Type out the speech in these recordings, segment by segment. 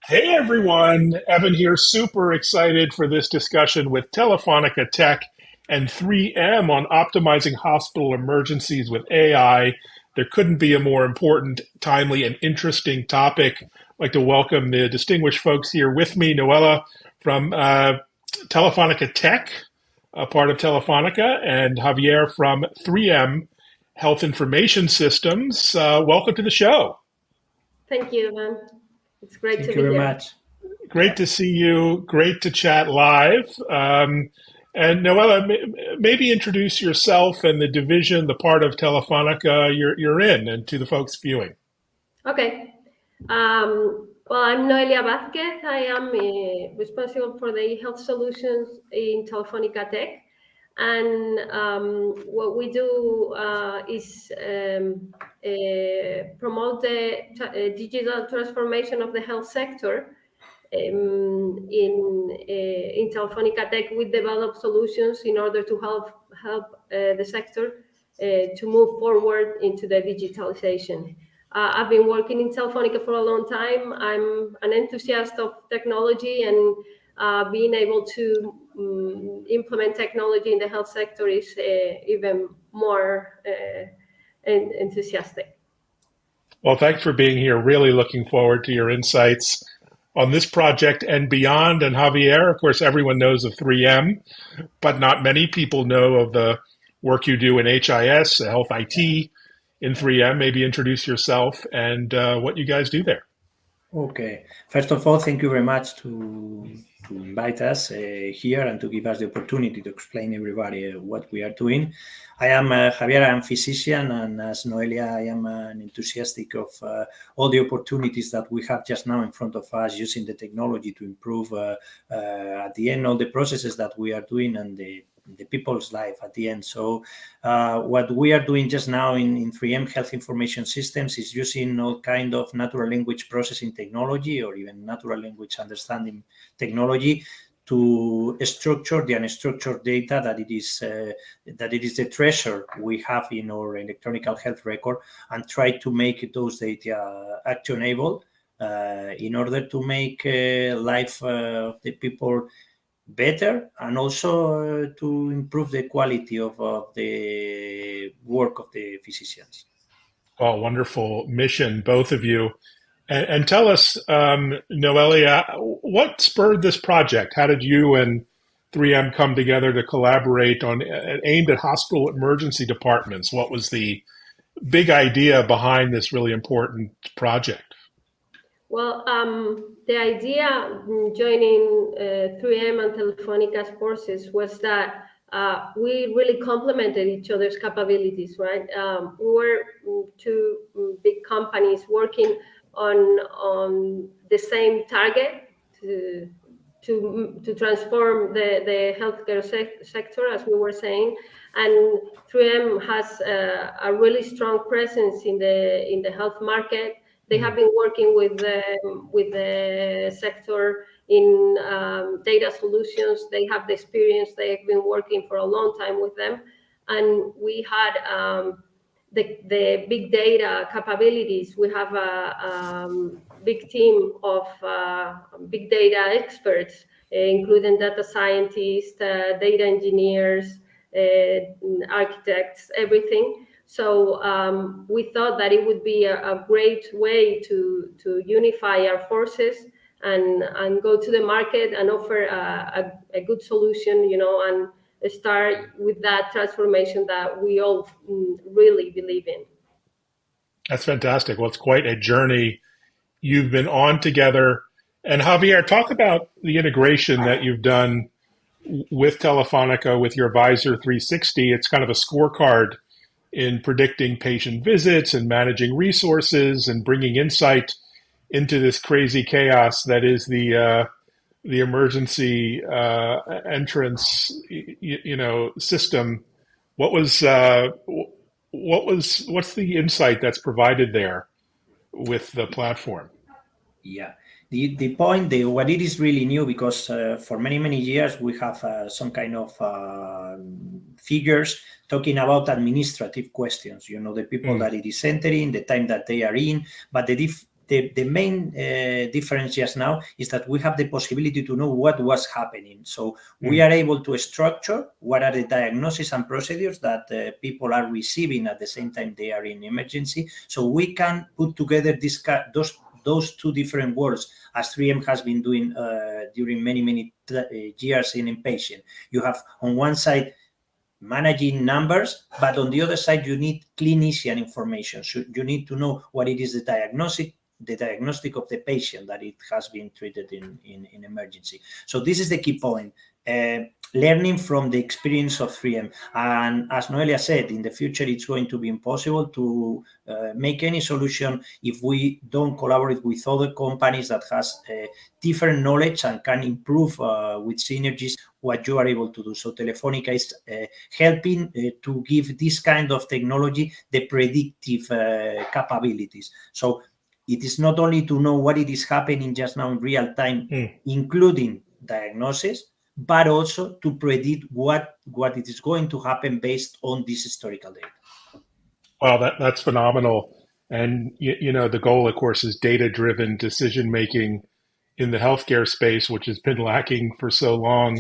Hey everyone, Evan here. Super excited for this discussion with Telefonica Tech and 3M on optimizing hospital emergencies with AI. There couldn't be a more important, timely, and interesting topic. I'd like to welcome the distinguished folks here with me. Noella from Telefonica Tech, a part of Telefonica, and Javier from 3M Health Information Systems. Welcome to the show. Thank you, man. It's great to Thank you be very here. much. Great to see you. Great to chat live. And Noella, maybe introduce yourself and the division, the part of Telefonica you're in, and to the folks viewing. Okay. Well, I'm Noelia Vázquez. I am responsible for the health solutions in Telefonica Tech. And what we do is promote the digital transformation of the health sector. In Telefonica Tech, we develop solutions in order to help the sector to move forward into the digitalization. I've been working in Telefonica for a long time. I'm an enthusiast of technology, and being able to implement technology in the health sector is even more enthusiastic. Well, thanks for being here. Really looking forward to your insights on this project and beyond. And Javier, of course, everyone knows of 3M, but not many people know of the work you do in HIS, Health IT, in 3M. Maybe introduce yourself and what you guys do there. Okay. First of all, thank you very much to invite us here and to give us the opportunity to explain everybody what we are doing. I am Javier. I'm a physician, and as Noelia, I am an enthusiastic of all the opportunities that we have just now in front of us, using the technology to improve at the end all the processes that we are doing and the people's life at the end. So what we are doing just now in 3M Health Information Systems is using all kind of natural language processing technology, or even natural language understanding technology, to structure the unstructured data that it is the treasure we have in our electronic health record, and try to make those data actionable in order to make life of the people better, and also to improve the quality of the work of the physicians. Oh, wonderful mission, both of you. And tell us, Noelia, what spurred this project? How did you and 3M come together to collaborate on aimed at hospital emergency departments? What was the big idea behind this really important project? Well, the idea joining 3M and Telefonica's forces was that we really complemented each other's capabilities, right? We were two big companies working on the same target to transform the healthcare sector, as we were saying. And 3M has a really strong presence in the health market. They have been working with the sector in data solutions. They have the experience. They've been working for a long time with them, and we had the big data capabilities. We have a big team of big data experts, including data scientists, data engineers, architects, everything. So we thought that it would be a great way to unify our forces and go to the market and offer a good solution, and start with that transformation that we all really believe in. That's fantastic. Well, it's quite a journey you've been on together. And Javier, talk about the integration that you've done with Telefonica with your Visor 360. It's kind of a scorecard in predicting patient visits and managing resources and bringing insight into this crazy chaos that is the emergency entrance, system. What's the insight that's provided there with the platform? Yeah. The point, what it is really new, because for many years we have some kind of figures talking about administrative questions. The people that it is entering, the time that they are in, but the main difference just now is that we have the possibility to know what was happening. So we are able to structure what are the diagnoses and procedures that people are receiving at the same time they are in emergency. So we can put together those two different worlds, as 3M has been doing during many years in inpatient. You have on one side managing numbers, but on the other side you need clinician information. So you need to know what it is the diagnostic of the patient that it has been treated in emergency. So this is the key point. Learning from the experience of 3M. And as Noelia said, in the future, it's going to be impossible to make any solution if we don't collaborate with other companies that has different knowledge and can improve with synergies what you are able to do. So Telefonica is helping to give this kind of technology the predictive capabilities. So it is not only to know what it is happening just now in real time, including diagnosis, but also to predict what it is going to happen based on this historical data. Wow, that's phenomenal. And the goal, of course, is data-driven decision making in the healthcare space, which has been lacking for so long.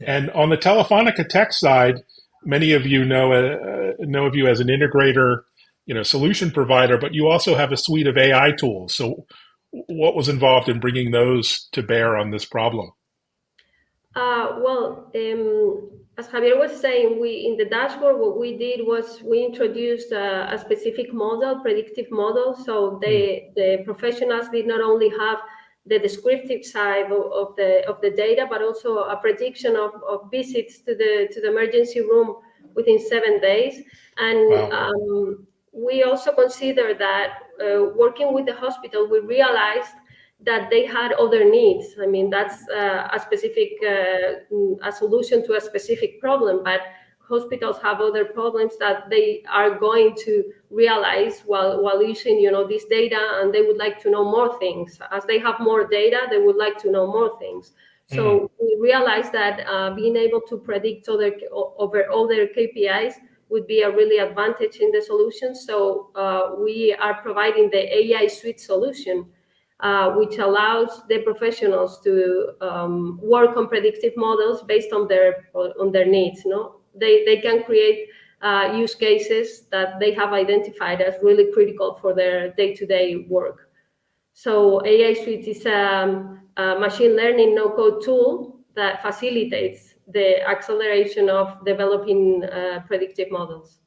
Yeah. And on the Telefonica Tech side, many of you know of you as an integrator, solution provider, but you also have a suite of AI tools. So, what was involved in bringing those to bear on this problem? As Javier was saying, in the dashboard, what we did was we introduced a specific model, predictive model. So the professionals did not only have the descriptive side of the data, but also a prediction of visits to the emergency room within 7 days. And wow. We also consider that working with the hospital, we realized that they had other needs. I mean, that's a specific a solution to a specific problem, but hospitals have other problems that they are going to realize while using this data, and they would like to know more things. As they have more data, they would like to know more things. So we realized that being able to predict over all their KPIs would be a really advantage in the solution. So we are providing the AI suite solution, which allows the professionals to work on predictive models based on their needs. They can create use cases that they have identified as really critical for their day-to-day work. So AI Suite is a machine learning no-code tool that facilitates the acceleration of developing predictive models.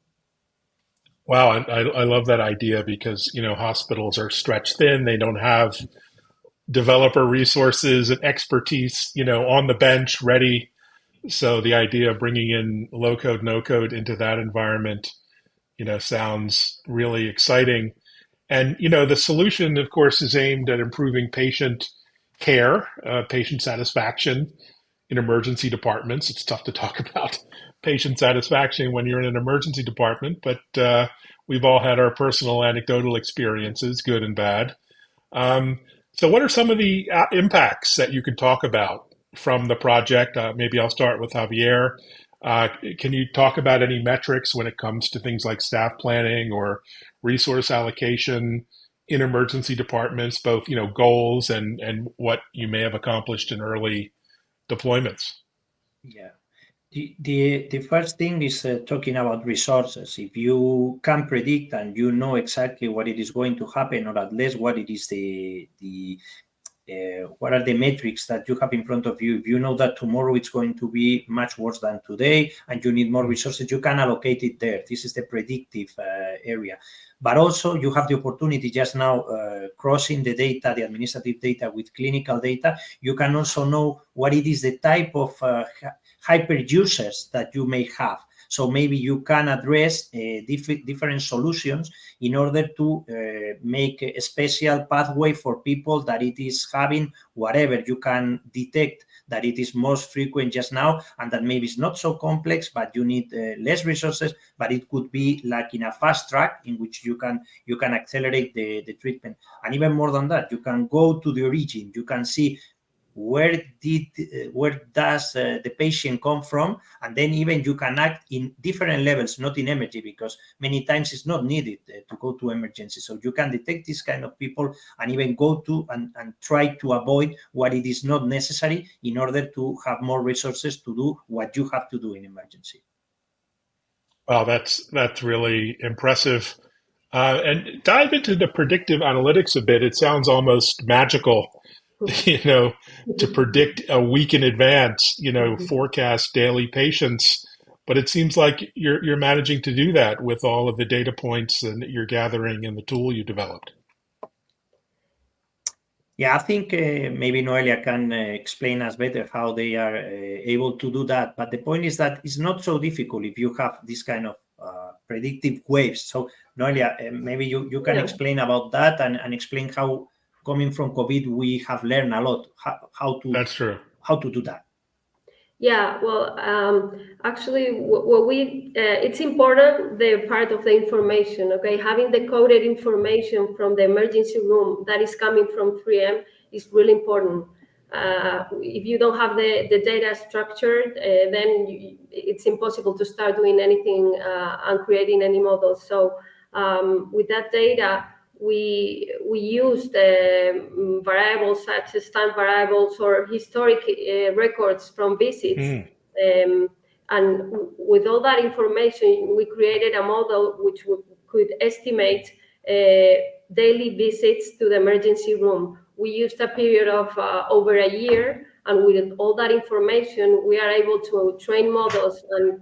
Wow, I love that idea because, hospitals are stretched thin. They don't have developer resources and expertise, on the bench ready. So the idea of bringing in low code, no code into that environment, sounds really exciting. And, the solution, of course, is aimed at improving patient care, patient satisfaction in emergency departments. It's tough to talk about patient satisfaction when you're in an emergency department, but we've all had our personal anecdotal experiences, good and bad. So what are some of the impacts that you can talk about from the project? Maybe I'll start with Javier. Can you talk about any metrics when it comes to things like staff planning or resource allocation in emergency departments, both, goals and what you may have accomplished in early deployments? Yeah. The first thing is talking about resources. If you can predict and you know exactly what it is going to happen, or at least what it is what are the metrics that you have in front of you, if you know that tomorrow it's going to be much worse than today and you need more resources, you can allocate it there. This is the predictive area. But also you have the opportunity just now crossing the data, the administrative data with clinical data. You can also know what it is the type of hyper users that you may have. So maybe you can address different solutions in order to make a special pathway for people that it is having whatever. You can detect that it is most frequent just now and that maybe it's not so complex, but you need less resources, but it could be like in a fast track in which you can accelerate the treatment. And even more than that, you can go to the origin. You can see where does the patient come from, and then even you can act in different levels, not in emergency, because many times it's not needed to go to emergency. So you can detect this kind of people and even go to and try to avoid what it is not necessary in order to have more resources to do what you have to do in emergency. Wow, that's really impressive. And dive into the predictive analytics a bit. It sounds almost magical, to predict a week in advance, forecast daily patients. But it seems like you're managing to do that with all of the data points and that you're gathering and the tool you developed. Yeah, I think maybe Noelia can explain us better how they are able to do that. But the point is that it's not so difficult if you have this kind of predictive waves. So Noelia, maybe you can explain about that and explain how, coming from COVID, we have learned a lot how to That's true. How to do that. Yeah, well, actually, what it's important, the part of the information, okay? Having the coded information from the emergency room that is coming from 3M is really important. If you don't have the data structured, then it's impossible to start doing anything and creating any models. So with that data, we use the variables such as time variables or historic records from visits. And with all that information, we created a model which could estimate daily visits to the emergency room. We used a period of over a year, and with all that information, we are able to train models and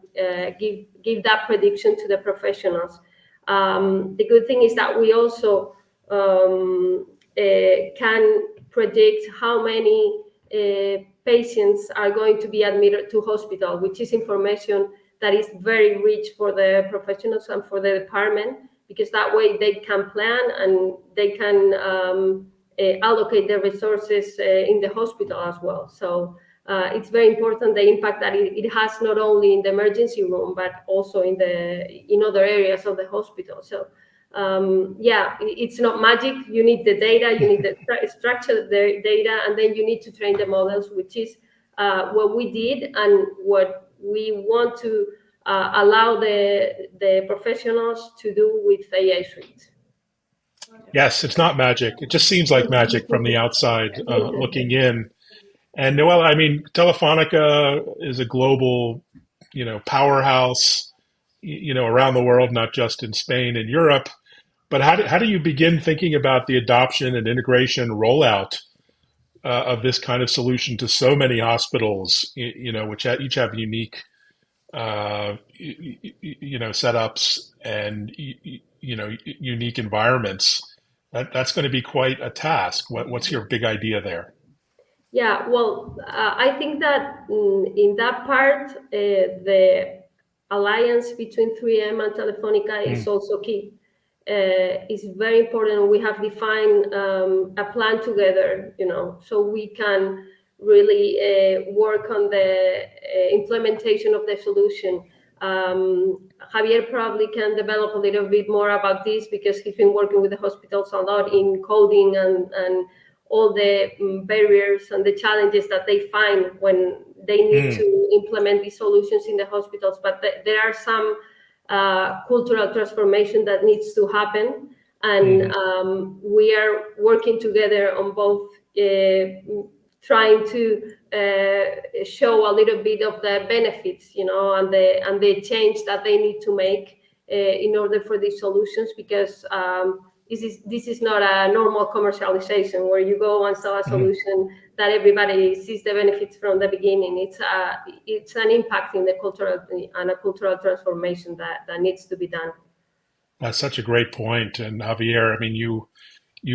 give that prediction to the professionals. The good thing is that we also can predict how many patients are going to be admitted to hospital, which is information that is very rich for the professionals and for the department, because that way they can plan and they can allocate their resources in the hospital as well. So it's very important, the impact that it has not only in the emergency room, but also in other areas of the hospital. So it's not magic. You need the data, you need the structure the data, and then you need to train the models, which is what we did and what we want to allow the professionals to do with AI Suite. Yes, it's not magic. It just seems like magic from the outside looking in. And Noel, I mean, Telefonica is a global, powerhouse, around the world, not just in Spain and Europe. But how do you begin thinking about the adoption and integration rollout of this kind of solution to so many hospitals, which each have unique, setups and, unique environments? That's going to be quite a task. What's your big idea there? Yeah, well, I think that in that part, the alliance between 3M and Telefonica is also key. It's very important. We have defined a plan together, so we can really work on the implementation of the solution. Javier probably can develop a little bit more about this because he's been working with the hospitals a lot in coding and all the barriers and the challenges that they find when they need to implement these solutions in the hospitals. But there are some cultural transformation that needs to happen. And we are working together on both trying to show a little bit of the benefits, and the change that they need to make in order for these solutions, because this is not a normal commercialization where you go and sell a solution that everybody sees the benefits from the beginning. It's an impact in the cultural and a cultural transformation that needs to be done. That's such a great point. And Javier, I mean, you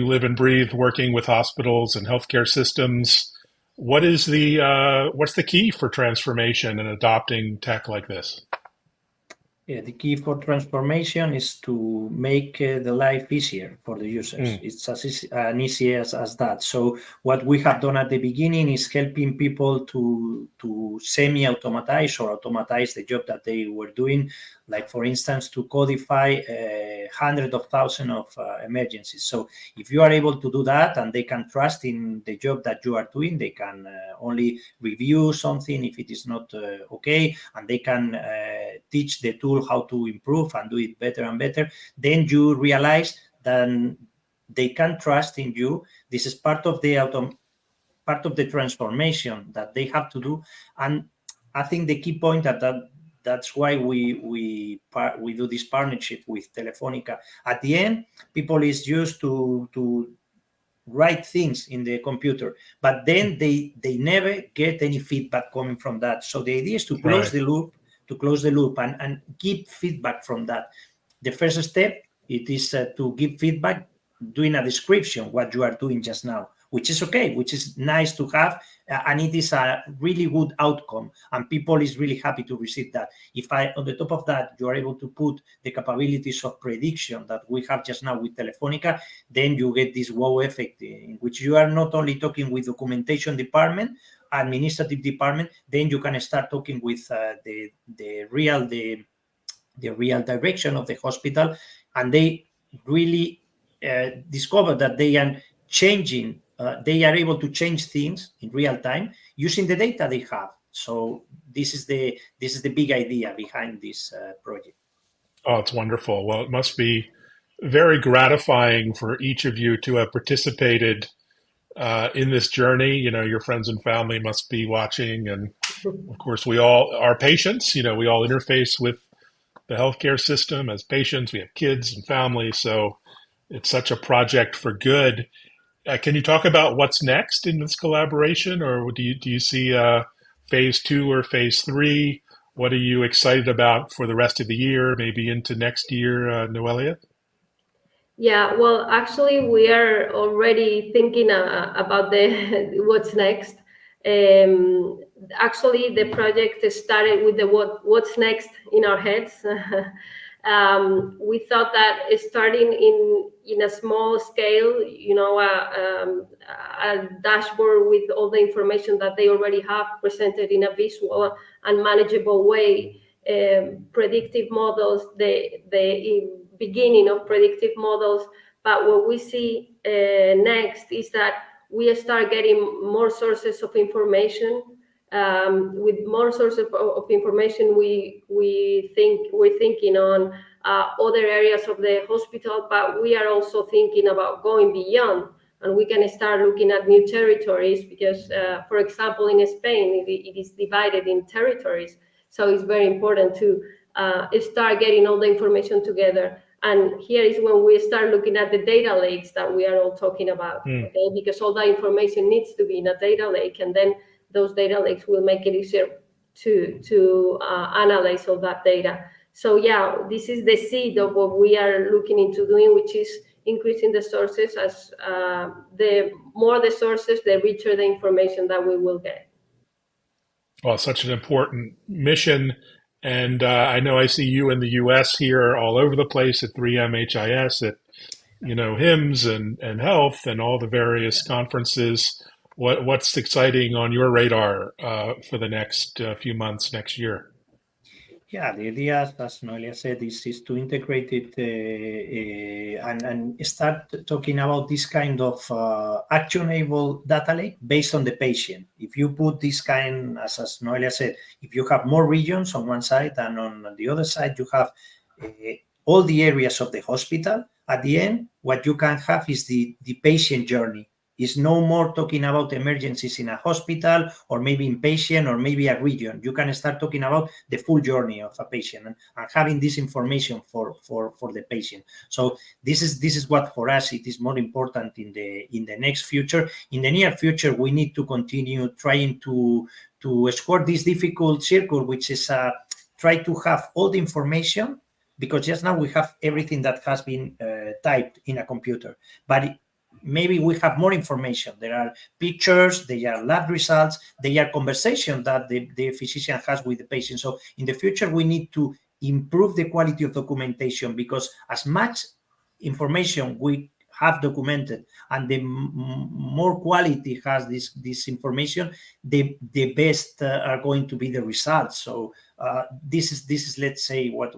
live and breathe working with hospitals and healthcare systems. What's the key for transformation and adopting tech like this? Yeah, the key for transformation is to make the life easier for the users. It's as easy as that. So what we have done at the beginning is helping people to semi-automatize or automatize the job that they were doing, like for instance, to codify hundreds of thousands of emergencies. So if you are able to do that and they can trust in the job that you are doing, they can only review something if it is not okay, and they can teach the tool how to improve and do it better and better. Then you realize that they can trust in you. This is part of the transformation that they have to do. And I think the key point that's why we do this partnership with Telefonica. At the end, people is used to write things in the computer, but then they never get any feedback coming from that. So the idea is to close the loop and give feedback from that. The first step, it is to give feedback doing a description what you are doing just now, which is okay, which is nice to have, and it is a really good outcome, and people is really happy to receive that. If on the top of that, you are able to put the capabilities of prediction that we have just now with Telefonica, then you get this wow effect in which you are not only talking with documentation department, administrative department, then you can start talking with the real direction of the hospital, and they really discover that they are changing. They are able to change things in real time using the data they have. So this is the big idea behind this project. Oh, it's wonderful. Well, it must be very gratifying for each of you to have participated in this journey. Your friends and family must be watching, and of course, we all are patients. We all interface with the healthcare system as patients. We have kids and families, so it's such a project for good. Can you talk about what's next in this collaboration, or do you see phase 2 or phase 3? What are you excited about for the rest of the year, maybe into next year, Noelia? Yeah, well, actually, we are already thinking about the what's next. Actually, the project started with the what's next in our heads. We thought that starting in a small scale, a dashboard with all the information that they already have presented in a visual and manageable way, predictive models, the beginning of predictive models. But what we see next is that we start getting more sources of information. With more sources of information, we're thinking on other areas of the hospital, but we are also thinking about going beyond, and we can start looking at new territories because, for example, in Spain, it is divided in territories. So it's very important to start getting all the information together. And here is when we start looking at the data lakes that we are all talking about, okay? Because all that information needs to be in a data lake, and then those data lakes will make it easier to analyze all that data. So yeah, this is the seed of what we are looking into doing, which is increasing the sources. As the more the sources, the richer the information that we will get. Well, such an important mission. And I know I see you in the US here all over the place at 3M HIS, at HIMSS and health and all the various conferences. What's exciting on your radar for the next few months, next year? Yeah, the idea, as Noelia said, is to integrate it and start talking about this kind of actionable data lake based on the patient. If you put this kind, as Noelia said, if you have more regions on one side and on the other side you have all the areas of the hospital, at the end, what you can have is the patient journey. It's no more talking about emergencies in a hospital or maybe inpatient or maybe a region. You can start talking about the full journey of a patient and having this information for the patient. So this is what for us it is more important in the next future. In the near future, we need to continue trying to score this difficult circle, which is try to have all the information, because just now we have everything that has been typed in a computer, but maybe we have more information. There are pictures, there are lab results, there are conversations that the physician has with the patient. So in the future, we need to improve the quality of documentation, because as much information we have documented and the more quality has this information, the best are going to be the results. So this is let's say what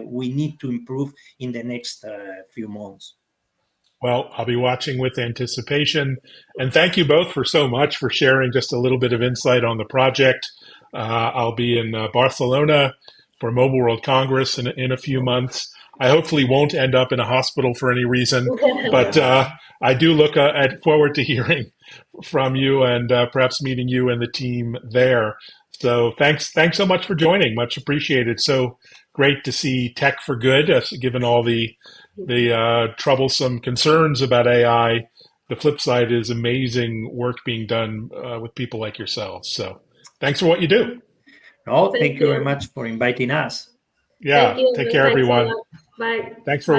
we need to improve in the next few months. Well, I'll be watching with anticipation. And thank you both for so much for sharing just a little bit of insight on the project. I'll be in Barcelona for Mobile World Congress in a few months. I hopefully won't end up in a hospital for any reason, but I do look forward to hearing from you and perhaps meeting you and the team there. So thanks so much for joining. Much appreciated. So great to see tech for good, given all the troublesome concerns about AI. The flip side is amazing work being done with people like yourselves. So thanks for what you do. No, thank you very much for inviting us. Yeah, take care, everyone. Bye. Thanks for